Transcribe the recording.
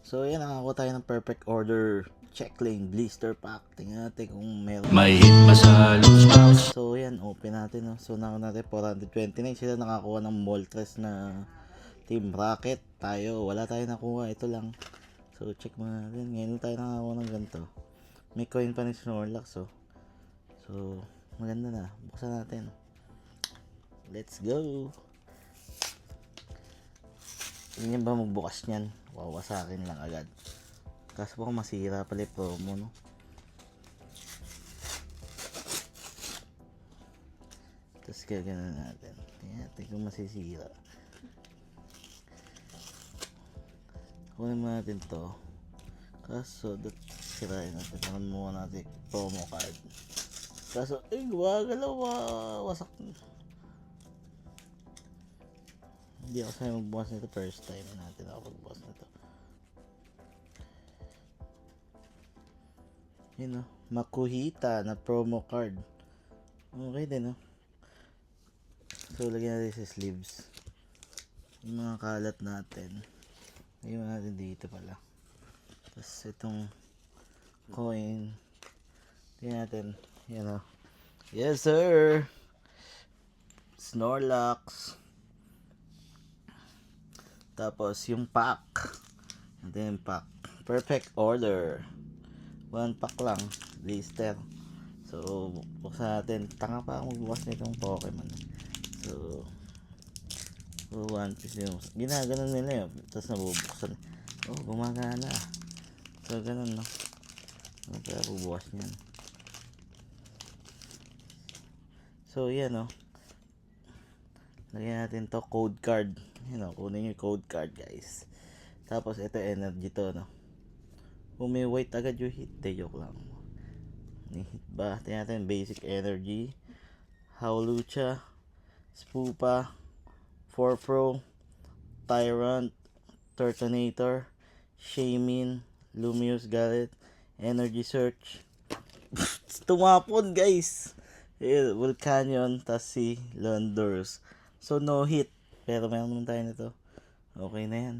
So yan, nakakuha tayo ng perfect order check lane blister pack. Tingnan natin kung meron. May hit ba sa loose pouch? So yan, open natin. No? So nakuha natin 429. Sila nakakuha ng Moltres na Team Rocket. Tayo, wala tayo nakuha. Ito lang. So check muna natin. Ngayon tayo nakakuha ng ganito. May coin pa ni Snorlax. So maganda na. Buksan natin. Let's go. Ganyan ba magbukas niyan? Wawasakin lang agad. Kaso baka masira pala yung promo, no? Tapos gagana natin. Tingnan natin kung masisira. Kunin mo natin to. Kaso, sirain natin. Kunin mo natin promo card. Kaso, gumagalaw. Wasak. Hindi ako sanay magbukas nito. First time natin ako magbukas nito. Yun, no? Makuhita na promo card. Okay din, no? So, lagyan natin sa sleeves. Yung mga kalat natin. Lagyan natin dito pala. Tapos, itong coin. Tingnan natin. Yan, no? Yes, sir! Snorlax. Tapos, yung pack. Ito yung pack. Perfect order. 1 pack lang. Blister. So, buksan natin. Tanga pa ako magbukas nitong Pokemon. So, one piece yung ginaganon nila yun. Tapos nabubuksan. Oh, gumagana. So, ganun, no? Ano kaya bubukas niyan? So, yan, no? Lagyan natin to code card. You know, kunin yung code card, guys. Tapos, ito energy to, no? Kung may white agad yung hit, joke lang. May hit ba? Tingnan natin basic energy. Howlucha, Spoopa, 4Pro, Tyrant, Turtonator, Shaymin, Lumious Gallet, Energy Search. Tumapon, guys! Volcanion, tas si Londors. So, no hit. Pero meron naman tayo nito. Okay na yan.